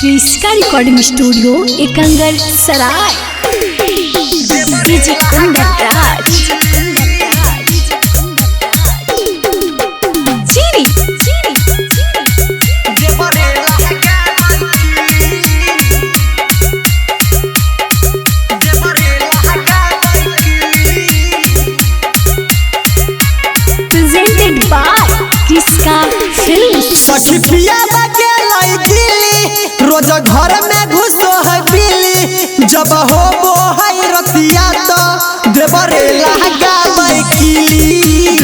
क्रिस्का recording studio Ekangar सराय। DJ Kundan Raj चीरी presented by क्रिस्का films. सखी पिया लगे लाई दिली रोज घर में घुसो है बिल्ली जब हो वो है रतिया तो देवरे लगा बैकिली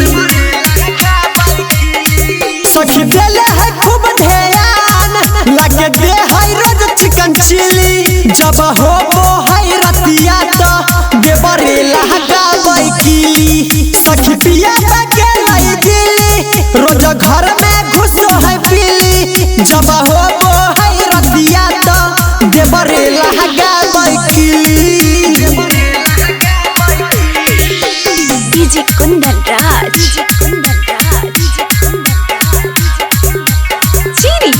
सखी देले है खूब ध्यान लगे दे है रोज चिकन चिली जब हो वो है रतिया तो देवरे लगा बैकिली सखी पिया लगे लाई दिली रोज घर में घुसो है बिल्ली जब हो वो है रतिया तो देवरे लगा बैकिली। डीजे कुंदन राज चीरी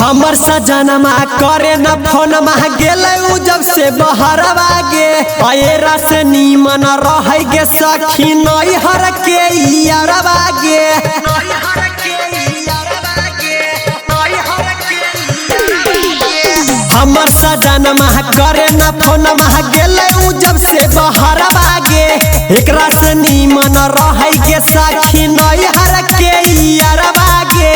हमर सजनमा करे न फोन मह गेले उ जब से बहरवा गे अयरा से नीमन रह गे सखी नई हर के यारवा गे हमर सजनमा करे न फोन मह गेले उ जब से बहरवा गे एकरा से नीमन रह गे सखी नई हर के यारवा गे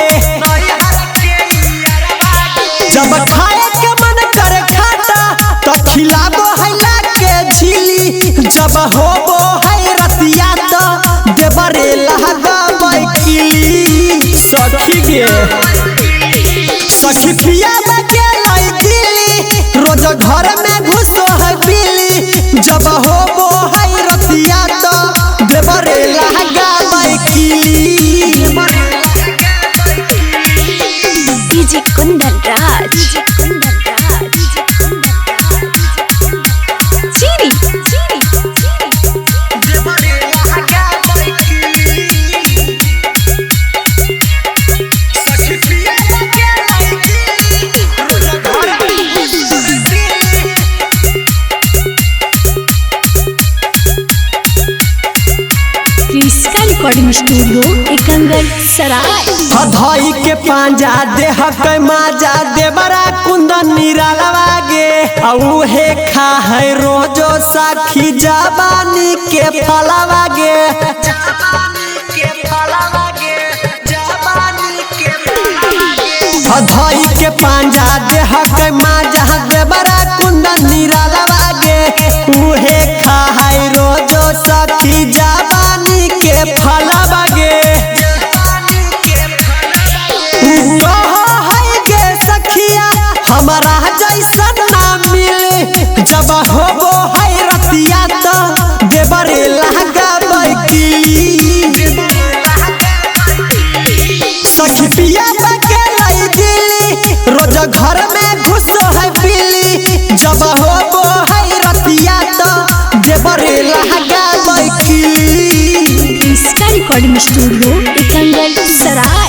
जब खाए के मन करे खाटा तो खिलाबो है लाके झिली जब होबो है रतिया तो देवरे लगा बैकिली सखी गे सखी पिया लगे लाई दिली रोज घर में घुसो है बिल्ली जब होबो है रतिया तो देवरे लगा बैकिली। डीजे कुंदन राज चीरी क्रिस्का रिकॉर्डिंग स्टूडियो एकंगर सराय। धई के पांजा देह के माजा देवरा कुंदन निरालवा गे औहे खा है रोजो साखी जवानी के फलवा गे धई के पांजा देह के माजा देवरा कुंदन निरालवा गे उहे खा है रोजो साखी जवानी के फलवा गे हमारा जैसन ना मिले जब होबो है रतिया तो देवरे लगा बैकिली सखी पिया लगे लाई दिली रोज घर में घुसो है बिल्ली जब होबो है रतिया तो देवरे लगा बैकिली। क्रिस्का रिकॉर्डिंग स्टूडियो एकंगर सराय।